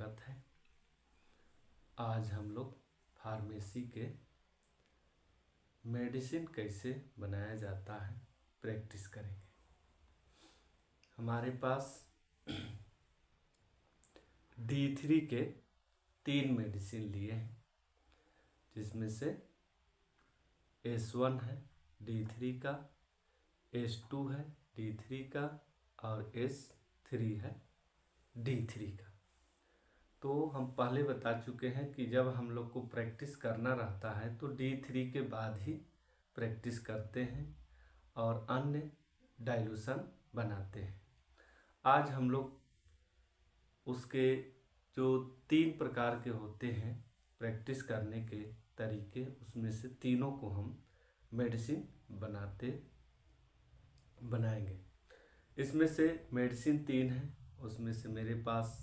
स्वागत है। आज हम लोग फार्मेसी के मेडिसिन कैसे बनाया जाता है प्रैक्टिस करेंगे। हमारे पास D3 के 3 मेडिसिन लिए हैं, जिसमें से S1 है D3 का, S2 है D3 का और S3 है D3 का। तो हम पहले बता चुके हैं कि जब हम लोग को प्रैक्टिस करना रहता है तो D3 के बाद ही प्रैक्टिस करते हैं और अन्य डाइल्यूशन बनाते हैं। आज हम लोग उसके जो 3 प्रकार के होते हैं प्रैक्टिस करने के तरीके, उसमें से तीनों को हम मेडिसिन बनाएंगे। इसमें से मेडिसिन 3 है, उसमें से मेरे पास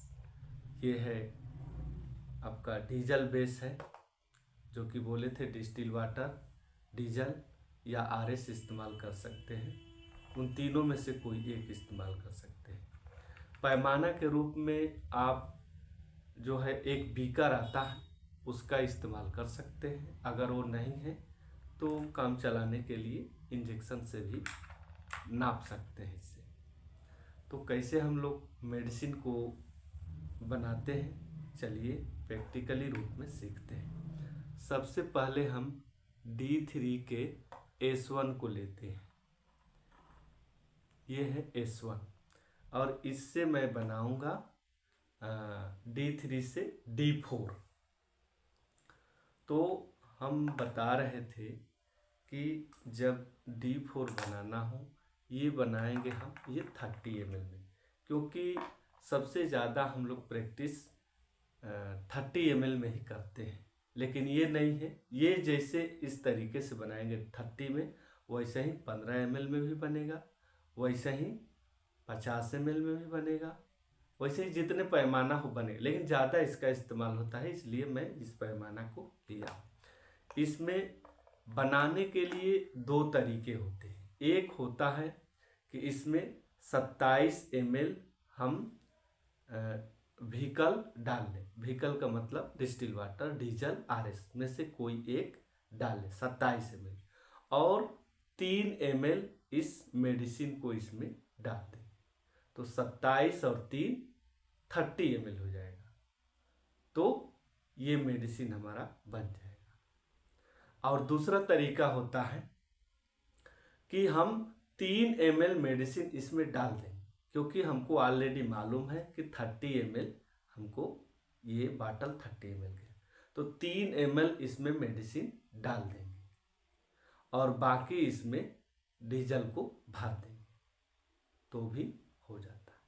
ये है आपका डीजल बेस है, जो कि बोले थे डिस्टिल वाटर, डीजल या RS इस्तेमाल कर सकते हैं। उन तीनों में से कोई एक इस्तेमाल कर सकते हैं। पैमाना के रूप में आप जो है एक बीकर आता है उसका इस्तेमाल कर सकते हैं। अगर वो नहीं है तो काम चलाने के लिए इंजेक्शन से भी नाप सकते हैं इससे। तो कैसे हम लोग मेडिसिन को बनाते हैं, चलिए प्रैक्टिकली रूप में सीखते हैं। सबसे पहले हम D3 के S1 को लेते हैं। ये है S1 और इससे मैं बनाऊंगा D3 से D4। तो हम बता रहे थे कि जब D4 बनाना हो, ये बनाएंगे हम ये 30 ml में, क्योंकि सबसे ज़्यादा हम लोग प्रैक्टिस 30 ml में ही करते हैं। लेकिन ये नहीं है, ये जैसे इस तरीके से बनाएंगे 30 में, वैसे ही 15 ml में भी बनेगा, वैसे ही 50 ml में भी बनेगा, वैसे ही जितने पैमाना हो बने। लेकिन ज़्यादा इसका इस्तेमाल होता है, इसलिए मैं इस पैमाना को लिया। इसमें बनाने के लिए 2 तरीके होते हैं। एक होता है कि इसमें 27 ml हम व्हीकल डाल लें। व्हीकल का मतलब डिस्टिल वाटर, डीजल, RS में से कोई एक डाल लें 27 ml, और 3 ml इस मेडिसिन को इसमें डाल दें। तो 27 और 3 30 ml हो जाएगा। तो ये मेडिसिन हमारा बन जाएगा। और दूसरा तरीका होता है कि हम 3 ml मेडिसिन इसमें डाल दें, क्योंकि हमको ऑलरेडी मालूम है कि 30 ml हमको ये बाटल 30 ml के, तो 3 ml इसमें मेडिसिन डाल देंगे और बाकी इसमें डीजल को भर देंगे, तो भी हो जाता है।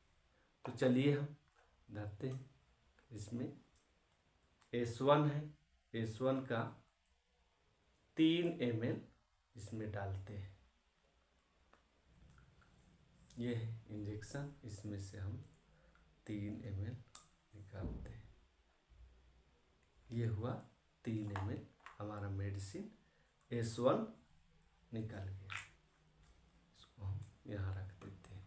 तो चलिए हम धरते हैं। इसमें S1 है, S1 का 3 ml इसमें डालते हैं। ये है इंजेक्शन, इसमें से हम 3 ml निकालते हैं। ये हुआ 3 ml हमारा मेडिसिन S1 निकल गया। इसको हम यहाँ रख देते हैं।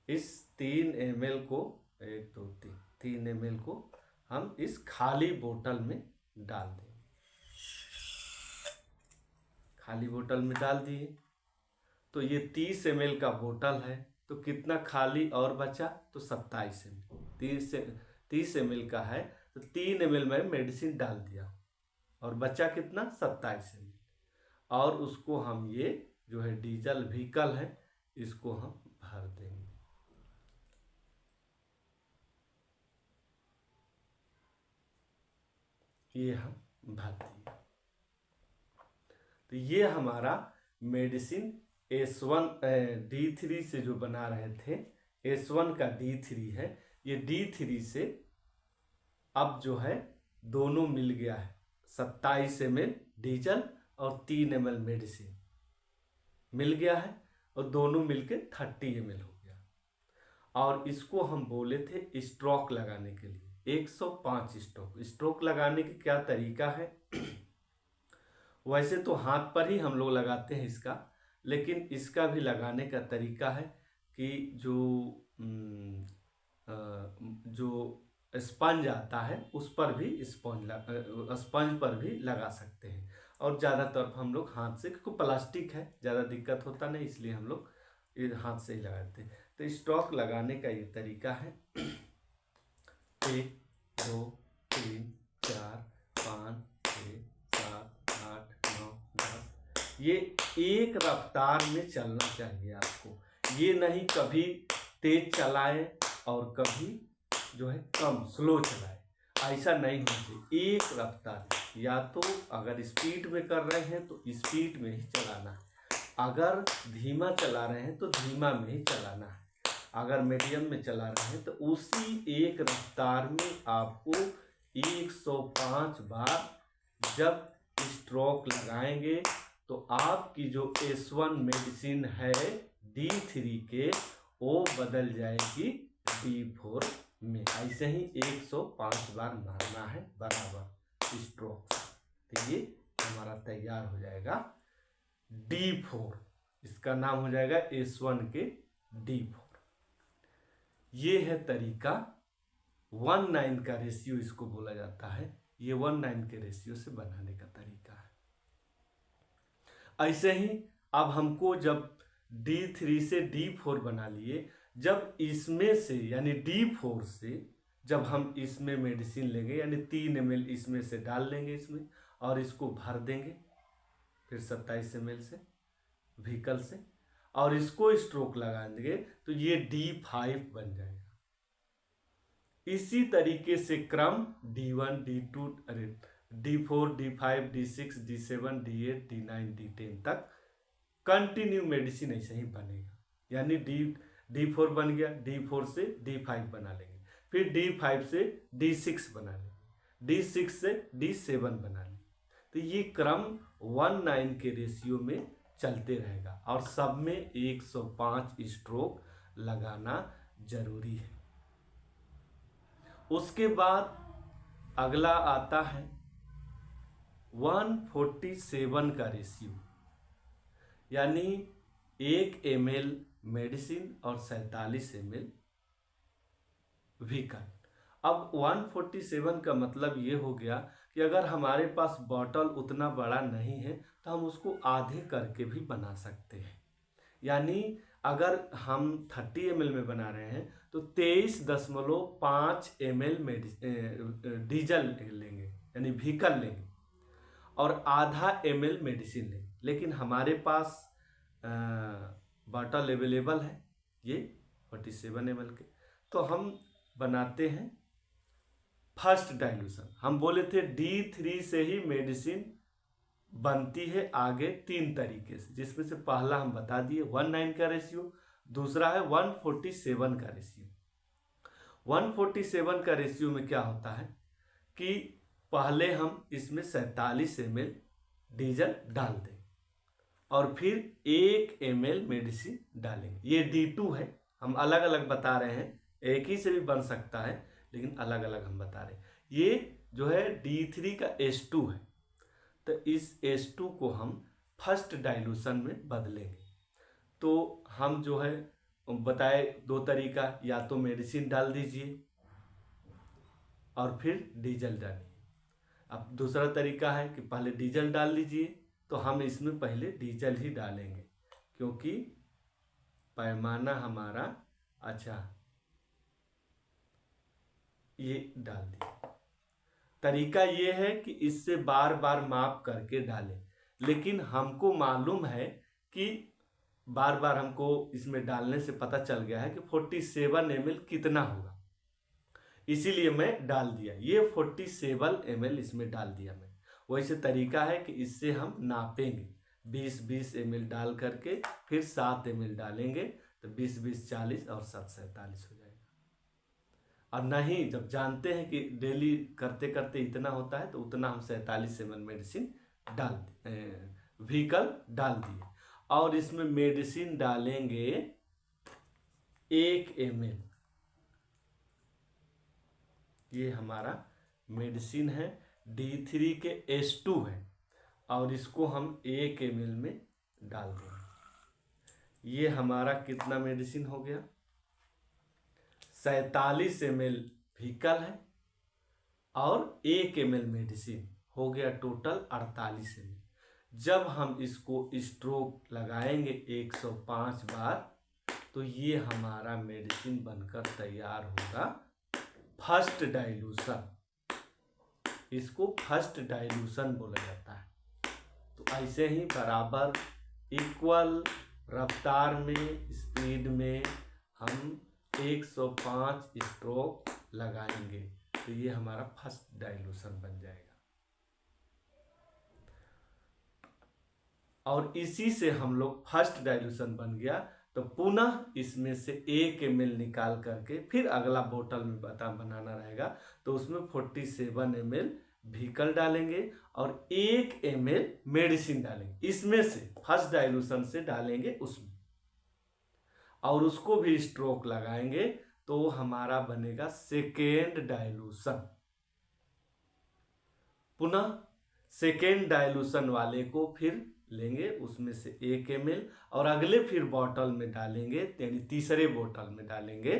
इस 3 ml को 1 2 3 ml को हम इस खाली बोतल में डाल देंगे। खाली बोतल में डाल दिए तो ये 30 ml का बोतल है, तो कितना खाली और बचा, तो 27 ml। 30 ml का है तो 3 ml में मेडिसिन डाल दिया और बचा कितना, 27 ml। और उसको हम ये जो है डीजल व्हीकल है, इसको हम भर देंगे। ये हम भर दिए। तो ये हमारा मेडिसिन S1 D3 से जो बना रहे थे, S1 का D3 है। ये D3 से अब जो है दोनों मिल गया है, 27 ml डीजल और 3 ml मेडिसिन मिल गया है, और दोनों मिलके 30 ml हो गया। और इसको हम बोले थे स्ट्रोक लगाने के लिए 105 स्ट्रोक लगाने का क्या तरीका है। वैसे तो हाथ पर ही हम लोग लगाते हैं इसका, लेकिन इसका भी लगाने का तरीका है कि जो स्पंज आता है उस पर भी स्पंज पर भी लगा सकते हैं। और ज़्यादातर हम लोग हाथ से, क्योंकि प्लास्टिक है ज़्यादा दिक्कत होता नहीं, इसलिए हम लोग ये हाथ से ही लगाते हैं। तो स्टॉक लगाने का ये तरीका है। 1 2 3 4 5 6 7 8 9 10। ये एक रफ्तार में चलना चाहिए आपको। ये नहीं कभी तेज चलाएं और कभी जो है कम स्लो चलाएं, ऐसा नहीं होना चाहिए। एक रफ्तार, या तो अगर स्पीड में कर रहे हैं तो स्पीड में ही चलाना है, अगर धीमा चला रहे हैं तो धीमा में ही चलाना है, अगर मीडियम में चला रहे हैं तो उसी एक रफ्तार में आपको 105 बार जब स्ट्रोक लगाएंगे तो आपकी जो S1 मेडिसिन है D3 के, वो बदल जाएगी D4 में। ऐसे ही 105 बार मारना है बराबर स्ट्रोक। तो ये हमारा तैयार हो जाएगा D4, इसका नाम हो जाएगा S1 के D4। ये है तरीका 1:9 का रेशियो इसको बोला जाता है। ये 1:9 के रेशियो से बनाने का तरीका है। ऐसे ही अब हमको जब D3 से D4 बना लिए, जब इसमें से यानी D4 से जब हम इसमें मेडिसिन लेंगे, यानी 3 ml इसमें से डाल लेंगे इसमें, और इसको भर देंगे फिर 27 ml से व्हीकल से, और इसको स्ट्रोक लगा देंगे तो ये D5 बन जाएगा। इसी तरीके से क्रम D1 D2 D4 D5 D6 D7 D8 D9 D10 तक कंटिन्यू मेडिसिन ऐसे ही बनेगा। यानी D4 बन गया, D4 से D5 बना लेंगे, फिर D5 से D6 बना लेंगे, D6 से D7 बना लेंगे। तो ये क्रम 1:9 के रेशियो में चलते रहेगा, और सब में 105 स्ट्रोक लगाना जरूरी है। उसके बाद अगला आता है 147 का रेशियो, यानी 1 ml मेडिसिन और 47 ml व्हीकल। अब 147 का मतलब ये हो गया कि अगर हमारे पास बॉटल उतना बड़ा नहीं है तो हम उसको आधे करके भी बना सकते हैं। यानी अगर हम 30 ml में बना रहे हैं तो 23.5 ml डीजल लेंगे, यानी व्हीकल लेंगे, और आधा ml मेडिसिन लेंगे। लेकिन हमारे पास बॉटल अवेलेबल है ये 47 ml के, तो हम बनाते हैं फर्स्ट डाइल्यूशन। हम बोले थे D3 से ही मेडिसिन बनती है आगे 3 तरीके से, जिसमें से पहला हम बता दिए 1:9 का रेशियो, दूसरा है 147 का रेशियो। 147 का रेशियो में क्या होता है कि पहले हम इसमें 47 ml डीजल डाल दें और फिर 1 ml मेडिसिन डालेंगे। ये D2 है, हम अलग अलग बता रहे हैं, एक ही से भी बन सकता है लेकिन अलग अलग हम बता रहे हैं। ये जो है D3 का S2 है, तो इस S2 को हम फर्स्ट डाइल्यूशन में बदलेंगे। तो हम जो है बताए 2 तरीका, या तो मेडिसिन डाल दीजिए और फिर डीजल डालिए। अब दूसरा तरीका है कि पहले डीजल डाल लीजिए, तो हम इसमें पहले डीजल ही डालेंगे क्योंकि पैमाना हमारा अच्छा, ये डाल दिया। तरीका ये है कि इससे बार बार माप करके डालें, लेकिन हमको मालूम है कि बार बार हमको इसमें डालने से पता चल गया है कि 47 ml कितना होगा, इसीलिए मैं डाल दिया। ये 47 ml इसमें डाल दिया मैं। वैसे तरीका है कि इससे हम नापेंगे, 20-20 ml डाल करके फिर 7 ml डालेंगे तो 20-20 40 और 7 47 हो जाएगा। और नहीं, जब जानते हैं कि डेली करते करते इतना होता है तो उतना हम 47 ml मेडिसिन व्हीकल डाल दिए, और इसमें मेडिसिन डालेंगे 1 ml। ये हमारा मेडिसिन है, D3 के S2 है, और इसको हम 1 ml में डाल देंगे। ये हमारा कितना मेडिसिन हो गया, 47 ml व्हीकल है और 1 ml मेडिसिन, हो गया टोटल 48 ml। जब हम इसको स्ट्रोक लगाएंगे 105 बार तो ये हमारा मेडिसिन बनकर तैयार होगा फर्स्ट डाइल्यूशन। इसको फर्स्ट डाइल्यूशन बोला जाता है। तो ऐसे ही बराबर इक्वल रफ्तार में, स्पीड में हम 105 स्ट्रोक लगाएंगे तो ये हमारा फर्स्ट डाइल्यूशन बन जाएगा। और इसी से हम लोग फर्स्ट डाइल्यूशन बन गया तो पुनः इसमें से 1 ml निकाल करके फिर अगला बोतल में बनाना रहेगा तो उसमें 47 ml व्हीकल डालेंगे और 1 ml मेडिसिन डालेंगे। इसमें से फर्स्ट डाइल्यूशन से डालेंगे उसमें और उसको भी स्ट्रोक लगाएंगे तो हमारा बनेगा सेकेंड डाइल्यूशन। पुनः सेकेंड डाइल्यूशन वाले को फिर लेंगे, उसमें से 1 ml और अगले फिर बोतल में डालेंगे, यानी तीसरे बोतल में डालेंगे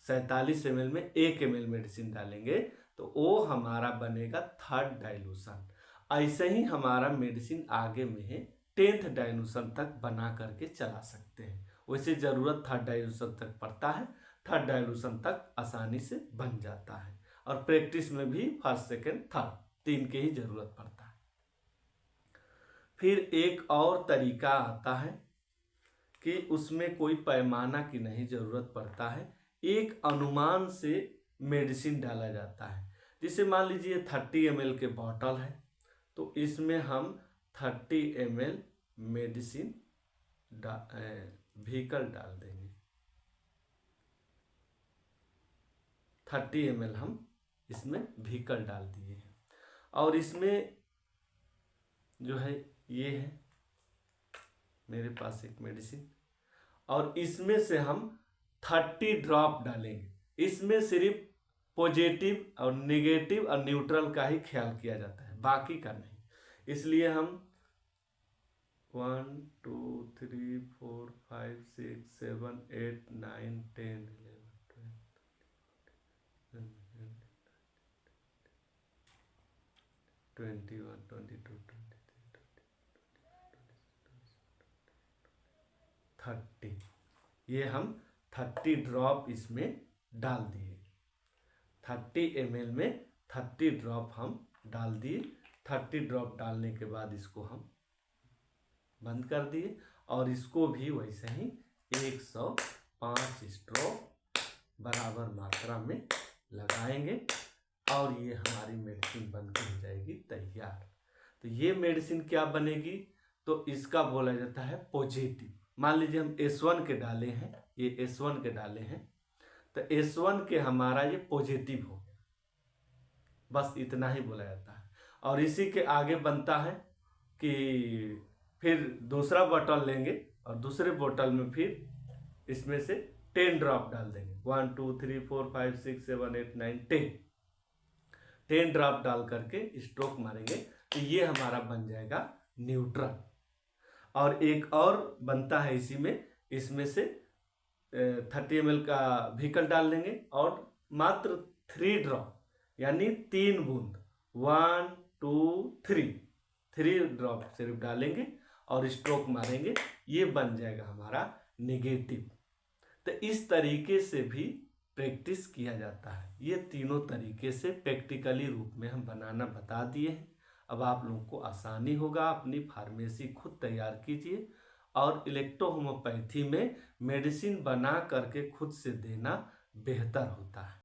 47 ml में 1 ml मेडिसिन डालेंगे तो वो हमारा बनेगा थर्ड डाइल्यूशन। ऐसे ही हमारा मेडिसिन आगे में है 10th डाइल्यूशन तक बना करके चला सकते हैं। वैसे ज़रूरत थर्ड डाइल्यूशन तक पड़ता है, थर्ड डाइल्यूशन तक आसानी से बन जाता है और प्रैक्टिस में भी फर्स्ट सेकेंड थर्ड 3 के ही जरूरत पड़ता है। फिर एक और तरीका आता है कि उसमें कोई पैमाना की नहीं जरूरत पड़ता है, एक अनुमान से मेडिसिन डाला जाता है। जैसे मान लीजिए 30 ml के बॉटल है तो इसमें हम 30 ml मेडिसिन व्हीकल डाल देंगे। 30 ml हम इसमें व्हीकल डाल दिए हैं और इसमें जो है ये है मेरे पास एक मेडिसिन और इसमें से हम 30 ड्रॉप डालेंगे। इसमें सिर्फ पॉजिटिव और नेगेटिव और न्यूट्रल का ही ख्याल किया जाता है, बाकी का नहीं। इसलिए हम 1 2 3 4 5 6 7 8 9 10 11 12 21 22 30 ये हम 30 ड्रॉप इसमें डाल दिए। 30 ml में 30 ड्रॉप हम डाल दिए। 30 ड्रॉप डालने के बाद इसको हम बंद कर दिए और इसको भी वैसे ही 105 स्ट्रोक बराबर मात्रा में लगाएंगे और ये हमारी मेडिसिन बनकर हो जाएगी तैयार। तो ये मेडिसिन क्या बनेगी तो इसका बोला जाता है पॉजिटिव। मान लीजिए हम S1 के डाले हैं, ये S1 के डाले हैं तो S1 के हमारा ये पॉजिटिव हो गया, बस इतना ही बोला जाता है। और इसी के आगे बनता है कि फिर दूसरा बोतल लेंगे और दूसरे बोतल में फिर इसमें से 10 ड्रॉप डाल देंगे। 1 2 3 4 5 6 7 8 9 10 ड्रॉप डाल करके स्ट्रोक मारेंगे तो ये हमारा बन जाएगा न्यूट्रल। और एक और बनता है इसी में, इसमें से 30 ml का व्हीकल डाल देंगे और मात्र 3 ड्रॉप यानी 3 बूंद 1 2 3 ड्रॉप सिर्फ डालेंगे और स्ट्रोक मारेंगे, ये बन जाएगा हमारा नेगेटिव। तो इस तरीके से भी प्रैक्टिस किया जाता है। ये तीनों तरीके से प्रैक्टिकली रूप में हम बनाना बता दिए हैं। अब आप लोगों को आसानी होगा, अपनी फार्मेसी खुद तैयार कीजिए और इलेक्ट्रो होम्योपैथी में मेडिसिन बना करके खुद से देना बेहतर होता है।